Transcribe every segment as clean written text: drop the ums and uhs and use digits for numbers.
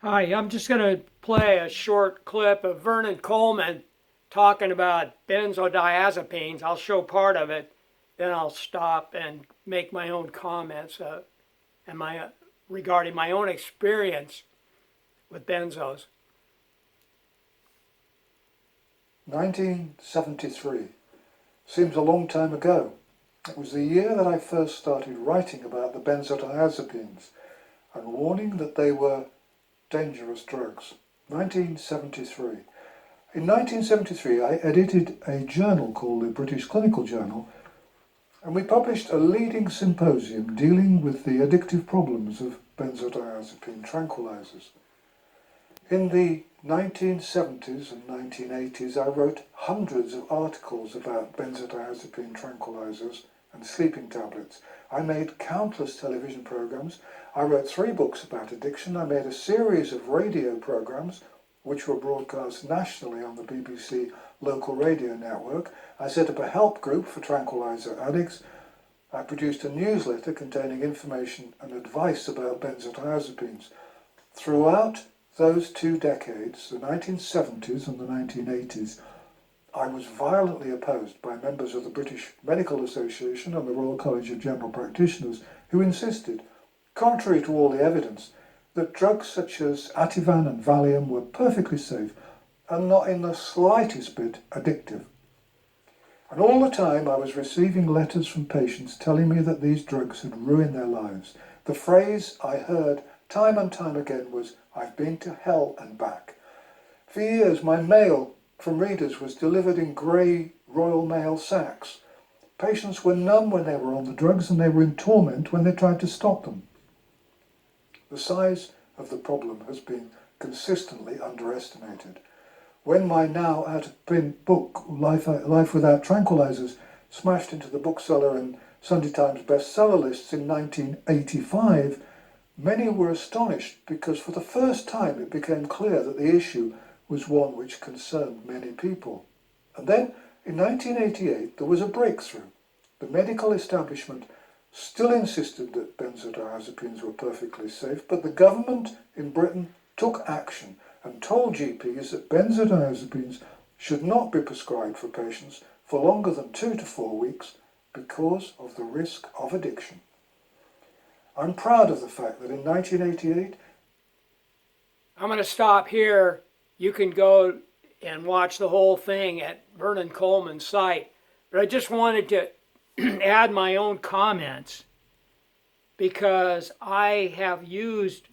Hi, I'm just going to play a short clip of Vernon Coleman talking about benzodiazepines. I'll show part of it, then I'll stop and make my own comments and regarding my own experience with benzos. 1973 seems a long time ago. It was the year that I first started writing about the benzodiazepines and warning that they were dangerous drugs. 1973. In 1973, I edited a journal called the British Clinical Journal, and we published a leading symposium dealing with the addictive problems of benzodiazepine tranquilizers. In the 1970s and 1980s, I wrote hundreds of articles about benzodiazepine tranquilizers and sleeping tablets. I made countless television programs. I wrote 3 books about addiction. I made a series of radio programs which were broadcast nationally on the BBC local radio network. I set up a help group for tranquilizer addicts. I produced a newsletter containing information and advice about benzodiazepines. Throughout those 2 decades, the 1970s and the 1980s, I was violently opposed by members of the British Medical Association and the Royal College of General Practitioners who insisted, contrary to all the evidence, that drugs such as Ativan and Valium were perfectly safe and not in the slightest bit addictive. And all the time I was receiving letters from patients telling me that these drugs had ruined their lives. The phrase I heard time and time again was, "I've been to hell and back." For years my mail from readers was delivered in grey Royal Mail sacks. Patients were numb when they were on the drugs and they were in torment when they tried to stop them. The size of the problem has been consistently underestimated. When my now out-of-print book, Life Without Tranquilizers, smashed into the bookseller and Sunday Times bestseller lists in 1985, many were astonished because for the first time it became clear that the issue was one which concerned many people. And then, in 1988, there was a breakthrough. The medical establishment still insisted that benzodiazepines were perfectly safe, but the government in Britain took action and told GPs that benzodiazepines should not be prescribed for patients for longer than 2 to 4 weeks because of the risk of addiction. I'm proud of the fact that in 1988, I'm going to stop here. You can go and watch the whole thing at Vernon Coleman's site, but I just wanted to add my own comments because I have used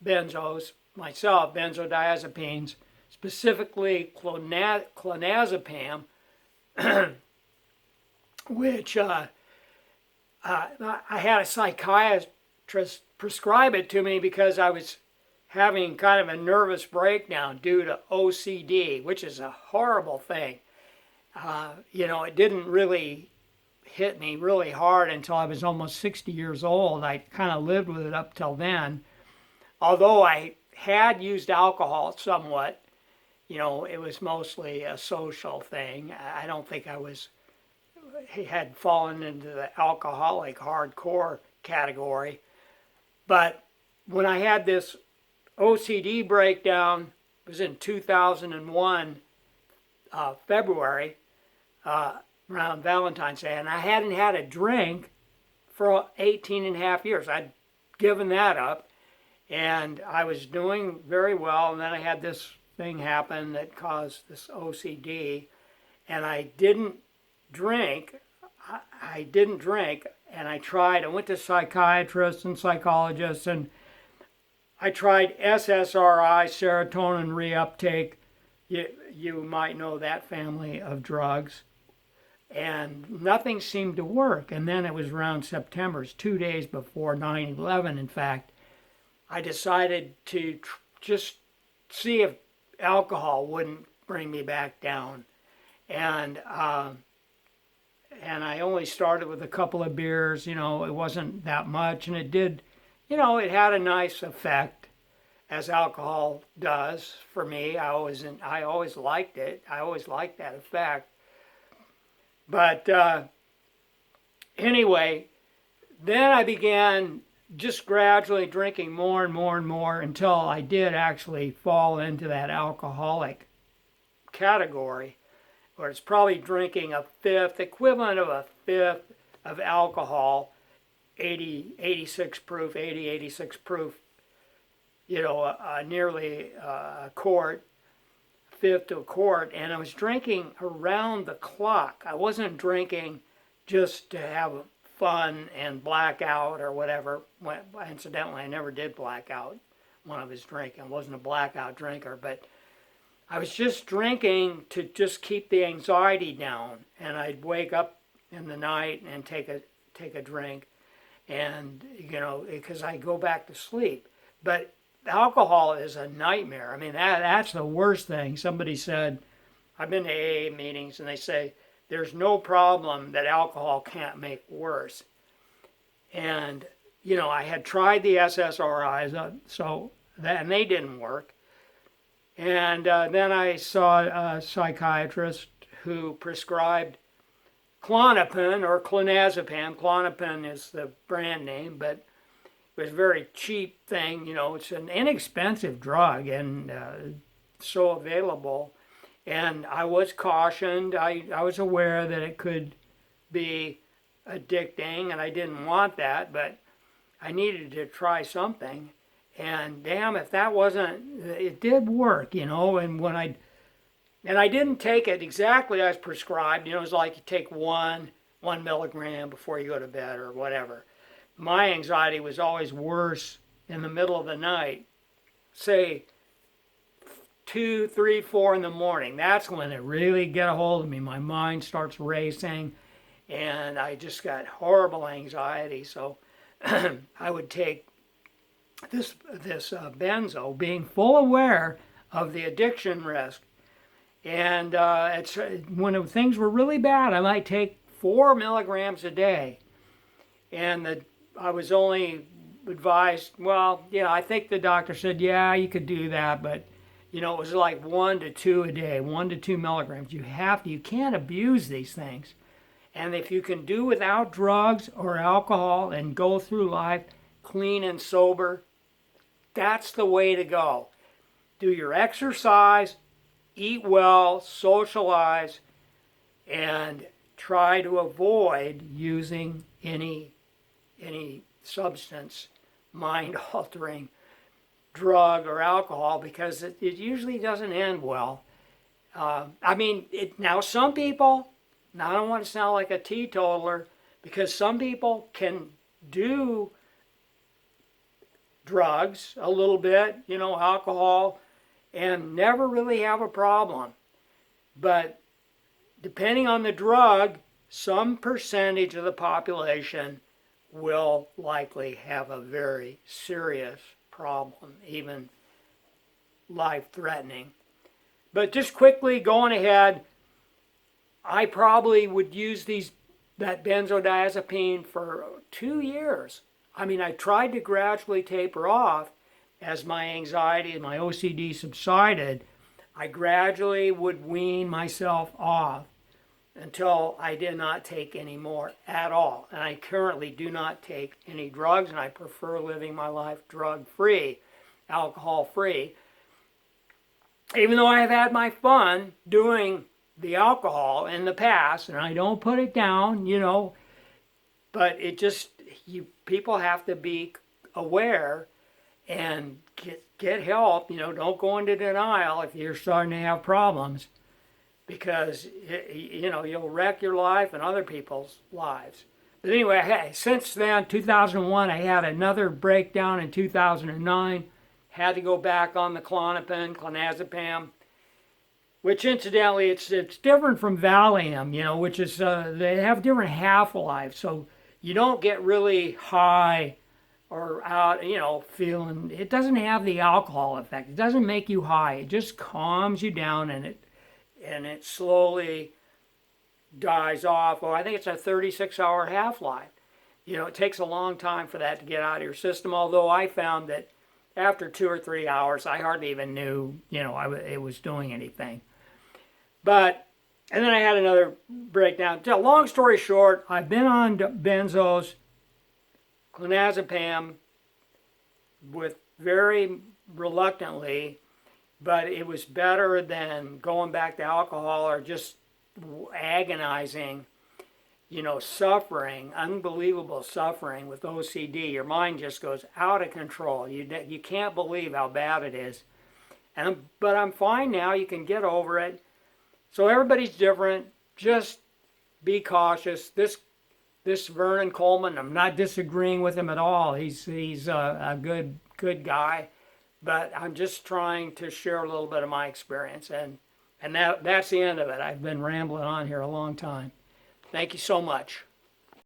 benzos myself, benzodiazepines, specifically clonazepam, which I had a psychiatrist prescribe it to me because I was having kind of a nervous breakdown due to OCD, which is a horrible thing. It didn't really hit me really hard until I was almost 60 years old. I kind of lived with it up till then. Although I had used alcohol somewhat, it was mostly a social thing. I don't think had fallen into the alcoholic hardcore category. But when I had this OCD breakdown, it was in 2001, February, around Valentine's Day, and I hadn't had a drink for 18 and a half years. I'd given that up, and I was doing very well, and then I had this thing happen that caused this OCD, and I didn't drink. I didn't drink, and I went to psychiatrists and psychologists, and I tried SSRI, serotonin reuptake. You might know that family of drugs. And nothing seemed to work. And then it was around September, 2 days before 9/11, in fact, I decided to just see if alcohol wouldn't bring me back down. And I only started with a couple of beers. It wasn't that much, and it did, it had a nice effect, as alcohol does for me. I always liked it. I always liked that effect. But anyway, then I began just gradually drinking more and more and more until I did actually fall into that alcoholic category, where it's probably drinking a fifth, equivalent of a fifth of alcohol, 80, 86 proof, 80, 86 proof, nearly a quart, fifth to a quart, and I was drinking around the clock. I wasn't drinking just to have fun and black out or whatever. Incidentally, I never did black out when I was drinking. I wasn't a blackout drinker, but I was just drinking to just keep the anxiety down. And I'd wake up in the night and take a drink, and because I go back to sleep. But alcohol is a nightmare. I mean, that's the worst thing. Somebody said, I've been to AA meetings, and they say there's no problem that alcohol can't make worse. And I had tried the SSRIs, and they didn't work. And then I saw a psychiatrist who prescribed Klonopin or clonazepam. Klonopin is the brand name, but it was a very cheap thing. It's an inexpensive drug and so available. And I was cautioned. I was aware that it could be addicting, and I didn't want that, but I needed to try something. And damn, if that wasn't, it did work, and I didn't take it exactly as prescribed. It was like you take one milligram before you go to bed or whatever. My anxiety was always worse in the middle of the night, say 2, 3, 4 in the morning. That's when it really get a hold of me. My mind starts racing, and I just got horrible anxiety. So I would take this benzo, being full aware of the addiction risk. And it's when things were really bad, I might take 4 milligrams a day. And I was only advised, I think the doctor said, yeah, you could do that, but it was like 1 to 2 a day, 1 to 2 milligrams. You can't abuse these things. And if you can do without drugs or alcohol and go through life clean and sober, that's the way to go. Do your exercise, eat well, socialize, and try to avoid using any substance, mind-altering drug or alcohol, because it usually doesn't end well. Now some people, I don't want to sound like a teetotaler, because some people can do drugs a little bit, alcohol, and never really have a problem. But depending on the drug, some percentage of the population will likely have a very serious problem, even life-threatening. But just quickly going ahead, I probably would use that benzodiazepine for 2 years. I tried to gradually taper off as my anxiety and my OCD subsided. I gradually would wean myself off until I did not take any more at all. And I currently do not take any drugs, and I prefer living my life drug-free, alcohol-free. Even though I have had my fun doing the alcohol in the past, and I don't put it down, but people have to be aware and get help. Don't go into denial if you're starting to have problems, because you'll wreck your life and other people's lives. But anyway, since then, 2001, I had another breakdown in 2009. Had to go back on the Klonopin, clonazepam, which incidentally, it's different from Valium, which is, they have different half-life. So you don't get really high or out, feeling, it doesn't have the alcohol effect. It doesn't make you high. It just calms you down, and it slowly dies off. Well, I think it's a 36-hour half-life. It takes a long time for that to get out of your system, although I found that after 2 or 3 hours, I hardly even knew, it was doing anything. And then I had another breakdown. Long story short, I've been on benzos, clonazepam, with very reluctantly, but it was better than going back to alcohol or just agonizing, suffering, unbelievable suffering with OCD. Your mind just goes out of control. You can't believe how bad it is. But I'm fine now. You can get over it. So everybody's different. Just be cautious. This Vernon Coleman, I'm not disagreeing with him at all. He's a good guy, but I'm just trying to share a little bit of my experience, and that's the end of it. I've been rambling on here a long time. Thank you so much.